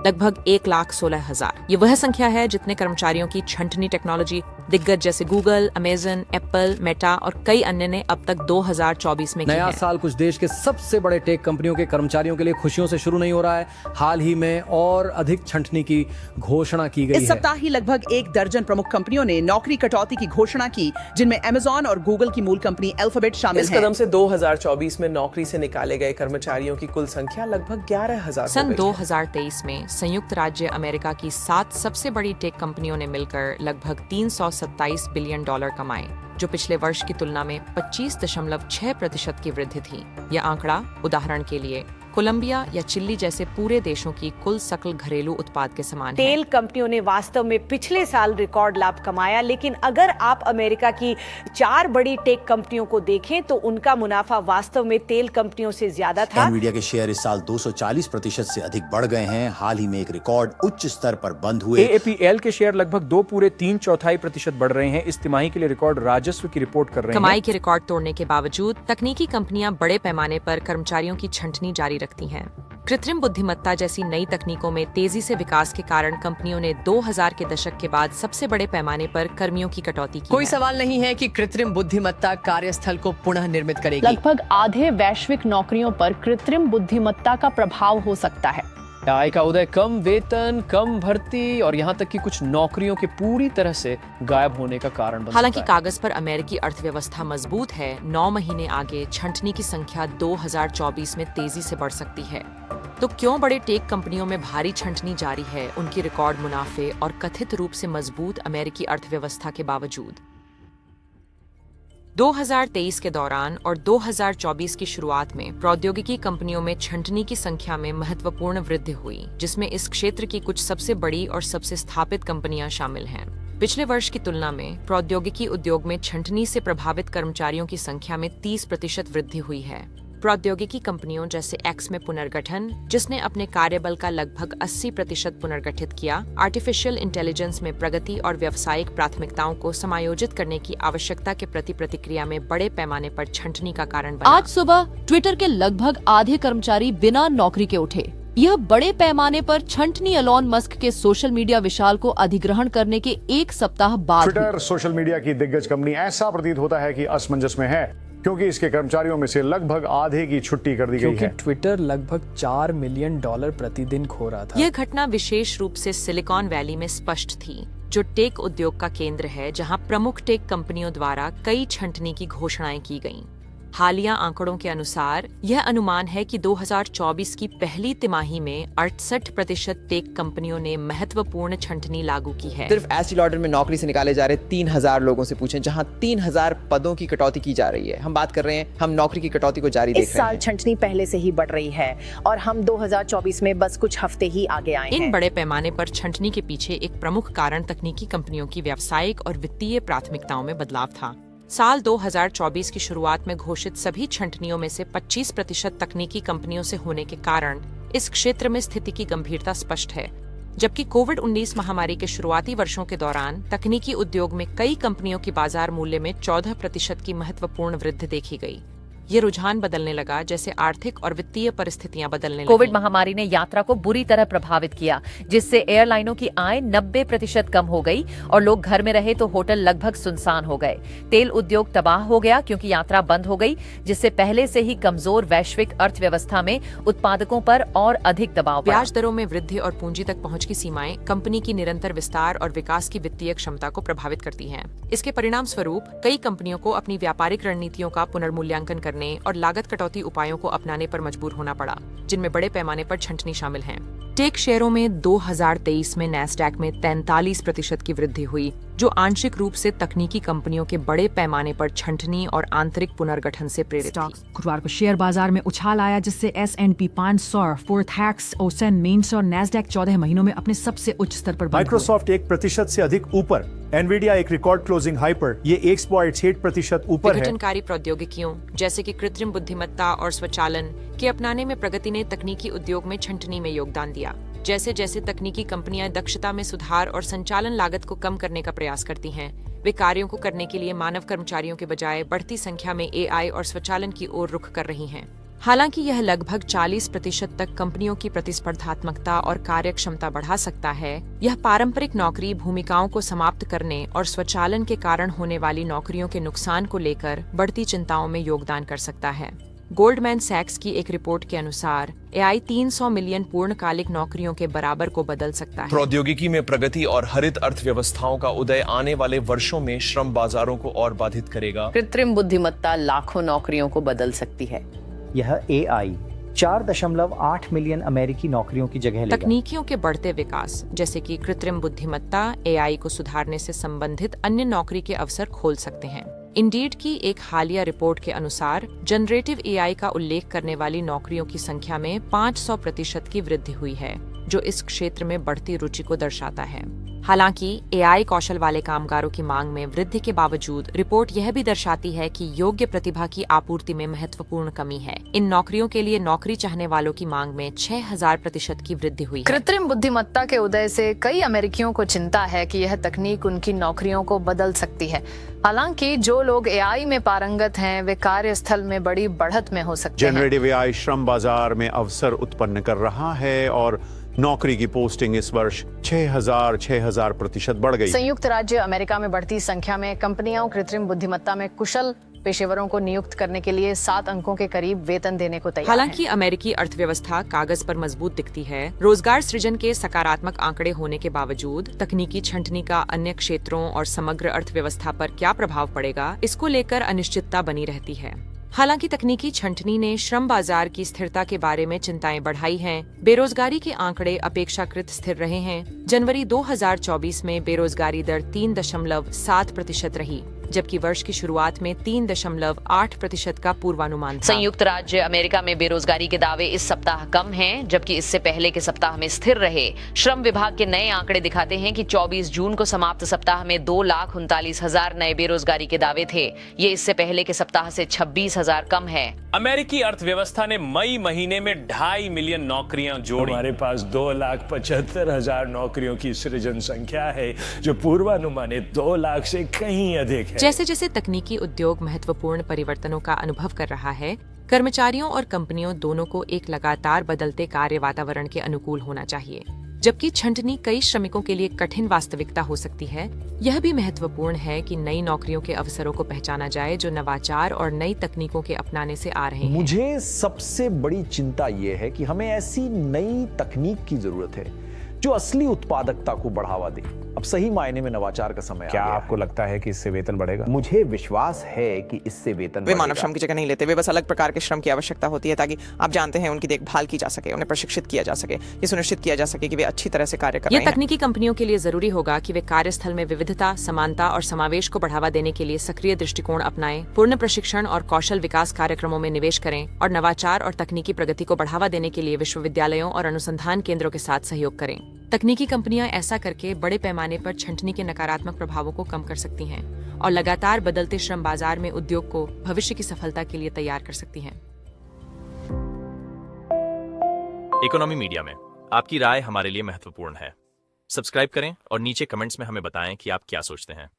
लगभग 1,16,000। ये वह संख्या है जितने कर्मचारियों की छंटनी टेक्नोलॉजी दिग्गज जैसे गूगल, अमेजन, एप्पल, मेटा और कई अन्य ने अब तक 2024 में की नया है। साल कुछ देश के सबसे बड़े टेक कंपनियों के कर्मचारियों के लिए खुशियों से शुरू नहीं हो रहा है। हाल ही में और अधिक छंटनी की घोषणा की गई है। इस सप्ताह ही लगभग 1 दर्जन प्रमुख कंपनियों ने नौकरी कटौती की घोषणा की, जिनमें अमेजन और गूगल की मूल कंपनी अल्फाबेट शामिल इस है। कदम से 2024 में नौकरी से निकाले गए कर्मचारियों की कुल संख्या लगभग 11,000 सन 2023 में संयुक्त राज्य अमेरिका की 7 सबसे बड़ी टेक कंपनियों ने मिलकर लगभग $327 बिलियन कमाए, जो पिछले वर्ष की तुलना में 25.6% की वृद्धि थी। यह आंकड़ा उदाहरण के लिए कोलंबिया या चिली जैसे पूरे देशों की कुल सकल घरेलू उत्पाद के समान है। तेल कंपनियों ने वास्तव में पिछले साल रिकॉर्ड लाभ कमाया, लेकिन अगर आप अमेरिका की 4 बड़ी टेक कंपनियों को देखें तो उनका मुनाफा वास्तव में तेल कंपनियों से ज्यादा था। एनवीडिया के शेयर इस साल 240% से अधिक बढ़ गए हैं। हाल ही में एक रिकॉर्ड उच्च स्तर पर बंद हुए। AAPL के शेयर लगभग 2.3 बढ़ रहे हैं। इस तिमाही के लिए रिकॉर्ड राजस्व की रिपोर्ट कर रहे हैं। कमाई के रिकॉर्ड तोड़ने के बावजूद तकनीकी कंपनियां बड़े पैमाने पर कर्मचारियों की छंटनी जारी रखती हैं। कृत्रिम बुद्धिमत्ता जैसी नई तकनीकों में तेजी से विकास के कारण कंपनियों ने 2000 के दशक के बाद सबसे बड़े पैमाने पर कर्मियों की कटौती की कोई है। सवाल नहीं है कि कृत्रिम बुद्धिमत्ता कार्यस्थल को पुनः निर्मित करेगी। लगभग आधे वैश्विक नौकरियों पर कृत्रिम बुद्धिमत्ता का प्रभाव हो सकता है। AI का उदय, कम वेतन, कम भर्ती और यहाँ तक कि कुछ नौकरियों के पूरी तरह से गायब होने का कारण बन हालांकि सकता है। कागज पर अमेरिकी अर्थव्यवस्था मजबूत है, 9 महीने आगे छंटनी की संख्या 2024 में तेजी से बढ़ सकती है। तो क्यों बड़े टेक कंपनियों में भारी छंटनी जारी है, उनकी रिकॉर्ड मुनाफे और कथित रूप से मजबूत अमेरिकी अर्थव्यवस्था के बावजूद? 2023 के दौरान और 2024 की शुरुआत में प्रौद्योगिकी कंपनियों में छंटनी की संख्या में महत्वपूर्ण वृद्धि हुई, जिसमें इस क्षेत्र की कुछ सबसे बड़ी और सबसे स्थापित कंपनियां शामिल हैं। पिछले वर्ष की तुलना में प्रौद्योगिकी उद्योग में छंटनी से प्रभावित कर्मचारियों की संख्या में 30% वृद्धि हुई है। प्रौद्योगिकी कंपनियों जैसे एक्स में पुनर्गठन, जिसने अपने कार्यबल का लगभग 80% पुनर्गठित किया, आर्टिफिशियल इंटेलिजेंस में प्रगति और व्यावसायिक प्राथमिकताओं को समायोजित करने की आवश्यकता के प्रति प्रतिक्रिया में बड़े पैमाने पर छंटनी का कारण बना। आज सुबह ट्विटर के लगभग आधे कर्मचारी बिना नौकरी के उठे। यह बड़े पैमाने पर छंटनी एलॉन मस्क के सोशल मीडिया विशाल को अधिग्रहण करने के 1 सप्ताह बाद हुई। ट्विटर सोशल मीडिया की दिग्गज कंपनी ऐसा प्रतीत होता है कि असमंजस में है, क्योंकि इसके कर्मचारियों में से लगभग आधे की छुट्टी कर दी गई है। क्योंकि ट्विटर लगभग $4 मिलियन प्रतिदिन खो रहा था। यह घटना विशेष रूप से सिलिकॉन वैली में स्पष्ट थी, जो टेक उद्योग का केंद्र है, जहां प्रमुख टेक कंपनियों द्वारा कई छंटनी की घोषणाएं की गईं। हालिया आंकड़ों के अनुसार यह अनुमान है कि 2024 की पहली तिमाही में 68% टेक कंपनियों ने महत्वपूर्ण छंटनी लागू की है। सिर्फ एस्टी लॉडर में नौकरी से निकाले जा रहे 3,000 लोगों से पूछें, जहां 3,000 पदों की कटौती की जा रही है। हम बात कर रहे हैं, हम नौकरी की कटौती को जारी देख इस रहे साल हैं। छंटनी पहले से ही बढ़ रही है और हम 2024 में बस कुछ हफ्ते ही आगे आए हैं। इन बड़े पैमाने पर छंटनी के पीछे एक प्रमुख कारण तकनीकी कंपनियों की व्यावसायिक और वित्तीय प्राथमिकताओं में बदलाव था। साल 2024 की शुरुआत में घोषित सभी छंटनियों में से 25% तकनीकी कंपनियों से होने के कारण इस क्षेत्र में स्थिति की गंभीरता स्पष्ट है। जबकि कोविड-19 महामारी के शुरुआती वर्षों के दौरान तकनीकी उद्योग में कई कंपनियों की बाजार मूल्य में 14% की महत्वपूर्ण वृद्धि देखी गई। ये रुझान बदलने लगा जैसे आर्थिक और वित्तीय परिस्थितियां बदलने लगी। कोविड महामारी ने यात्रा को बुरी तरह प्रभावित किया, जिससे एयरलाइनों की आय 90% कम हो गई और लोग घर में रहे तो होटल लगभग सुनसान हो गए। तेल उद्योग तबाह हो गया क्योंकि यात्रा बंद हो गई, जिससे पहले से ही कमजोर वैश्विक अर्थव्यवस्था में उत्पादकों पर और अधिक दबाव पड़ा। ब्याज दरों में वृद्धि और पूंजी तक पहुंच की सीमाएं कंपनी की निरंतर विस्तार और विकास की वित्तीय क्षमता को प्रभावित करती हैं। इसके परिणाम स्वरूप कई कंपनियों को अपनी व्यापारिक रणनीतियों का पुनर्मूल्यांकन करने और लागत कटौती उपायों को अपनाने पर मजबूर होना पड़ा, जिनमें बड़े पैमाने पर छंटनी शामिल है। टेक शेयरों में 2023 में नैस्डैक में 43% की वृद्धि हुई, जो आंशिक रूप से तकनीकी कंपनियों के बड़े पैमाने पर छंटनी और आंतरिक पुनर्गठन से प्रेरित थी। गुरुवार को शेयर बाजार में उछाल आया, जिससे S&P 500, फोर्थैक्स, ओसेन, मेन्स और नैस्डैक 14 महीनों में अपने सबसे उच्च स्तर पर बंद हुए। माइक्रोसॉफ्ट 1% से अधिक ऊपर, एनवीडिया एक रिकॉर्ड क्लोजिंग हाई पर, ये 1.8% ऊपर है। विघटनकारी प्रौद्योगिकियों जैसे कि कृत्रिम बुद्धिमत्ता और स्वचालन के अपनाने में प्रगति ने तकनीकी उद्योग में छंटनी में योगदान दिया। जैसे जैसे तकनीकी कंपनियां दक्षता में सुधार और संचालन लागत को कम करने का प्रयास करती हैं, वे कार्यों को करने के लिए मानव कर्मचारियों के बजाय बढ़ती संख्या में AI और स्वचालन की ओर रुख कर रही हैं। हालांकि यह लगभग 40% तक कंपनियों की प्रतिस्पर्धात्मकता और कार्यक्षमता बढ़ा सकता है, यह पारंपरिक नौकरी भूमिकाओं को समाप्त करने और स्वचालन के कारण होने वाली नौकरियों के नुकसान को लेकर बढ़ती चिंताओं में योगदान कर सकता है। गोल्डमैन सैक्स की एक रिपोर्ट के अनुसार AI 300 मिलियन पूर्णकालिक नौकरियों के बराबर को बदल सकता है। प्रौद्योगिकी में प्रगति और हरित अर्थव्यवस्थाओं का उदय आने वाले वर्षों में श्रम बाजारों को और बाधित करेगा। कृत्रिम बुद्धिमत्ता लाखों नौकरियों को बदल सकती है। यह AI 4.8 मिलियन अमेरिकी नौकरियों की जगह लेगा। तकनीकियों के बढ़ते विकास जैसे कि कृत्रिम बुद्धिमत्ता AI को सुधारने से संबंधित अन्य नौकरी के अवसर खोल सकते हैं। इंडीड की एक हालिया रिपोर्ट के अनुसार जनरेटिव AI का उल्लेख करने वाली नौकरियों की संख्या में 500% की वृद्धि हुई है, जो इस क्षेत्र में बढ़ती रुचि को दर्शाता है। हालांकि AI कौशल वाले कामगारों की मांग में वृद्धि के बावजूद रिपोर्ट यह भी दर्शाती है कि योग्य प्रतिभा की आपूर्ति में महत्वपूर्ण कमी है। इन नौकरियों के लिए नौकरी चाहने वालों की मांग में 6000% की वृद्धि हुई है। कृत्रिम बुद्धिमत्ता के उदय से कई अमेरिकियों को चिंता है कि यह तकनीक उनकी नौकरियों को बदल सकती है। हालांकि जो लोग AI में पारंगत हैं, वे कार्यस्थल में बड़ी बढ़त में हो सकते हैं। जनरेटिव AI श्रम बाजार में अवसर उत्पन्न कर रहा है और नौकरी की पोस्टिंग इस वर्ष 6000% बढ़ गई। संयुक्त राज्य अमेरिका में बढ़ती संख्या में कंपनियां कृत्रिम बुद्धिमत्ता में कुशल पेशेवरों को नियुक्त करने के लिए 7 अंकों के करीब वेतन देने को तैयार हालांकि अमेरिकी अर्थव्यवस्था कागज पर मजबूत दिखती है, रोजगार सृजन के सकारात्मक आंकड़े होने के बावजूद तकनीकी छंटनी का अन्य क्षेत्रों और समग्र अर्थव्यवस्था पर क्या प्रभाव पड़ेगा, इसको लेकर अनिश्चितता बनी रहती है। हालांकि तकनीकी छंटनी ने श्रम बाजार की स्थिरता के बारे में चिंताएं बढ़ाई हैं। बेरोजगारी के आंकड़े अपेक्षाकृत स्थिर रहे हैं। जनवरी 2024 में बेरोजगारी दर 3.7% रही, जबकि वर्ष की शुरुआत में 3.8% का पूर्वानुमान था। संयुक्त राज्य अमेरिका में बेरोजगारी के दावे इस सप्ताह कम हैं, जबकि इससे पहले के सप्ताह में स्थिर रहे। श्रम विभाग के नए आंकड़े दिखाते हैं कि 24 जून को समाप्त सप्ताह में 2,39,000 नए बेरोजगारी के दावे थे। ये इससे पहले के सप्ताह से 26,000 कम है। अमेरिकी अर्थव्यवस्था ने मई महीने में 2.5 मिलियन नौकरियां जोड़ी। हमारे पास 2,75,000 नौकरियों की सृजन संख्या है, जो पूर्वानुमानित 2 लाख से कहीं अधिक है। जैसे जैसे तकनीकी उद्योग महत्वपूर्ण परिवर्तनों का अनुभव कर रहा है, कर्मचारियों और कंपनियों दोनों को एक लगातार बदलते कार्य वातावरण के अनुकूल होना चाहिए। जबकि छंटनी कई श्रमिकों के लिए कठिन वास्तविकता हो सकती है, यह भी महत्वपूर्ण है कि नई नौकरियों के अवसरों को पहचाना जाए जो नवाचार और नई तकनीकों के अपनाने से आ रहे हैं। मुझे सबसे बड़ी चिंता ये है कि हमें ऐसी नई तकनीक की जरूरत है जो असली उत्पादकता को बढ़ावा दे। अब सही मायने में नवाचार का समय क्या आ गया आपको लगता है कि इससे वेतन बढ़ेगा? मुझे विश्वास है कि इससे वेतन वे मानव श्रम की जगह नहीं लेते। वे बस अलग प्रकार के श्रम की आवश्यकता होती है ताकि आप जानते हैं उनकी देखभाल की जा सके, उन्हें प्रशिक्षित किया जा सके, ये सुनिश्चित किया जा सके कि वे अच्छी तरह से कार्य कर रहे हैं। ये तकनीकी कंपनियों के लिए जरूरी होगा कि वे कार्यस्थल में विविधता, समानता और समावेश को बढ़ावा देने के लिए सक्रिय दृष्टिकोण अपनाएं, पूर्ण प्रशिक्षण और कौशल विकास कार्यक्रमों में निवेश करें और नवाचार और तकनीकी प्रगति को बढ़ावा देने के लिए विश्वविद्यालयों और अनुसंधान केंद्रों के साथ सहयोग करें। तकनीकी कंपनियां ऐसा करके बड़े पैमाने पर छंटनी के नकारात्मक प्रभावों को कम कर सकती हैं और लगातार बदलते श्रम बाजार में उद्योग को भविष्य की सफलता के लिए तैयार कर सकती हैं। इकोनॉमी मीडिया में आपकी राय हमारे लिए महत्वपूर्ण है। सब्सक्राइब करें और नीचे कमेंट्स में हमें बताएं कि आप क्या सोचते हैं।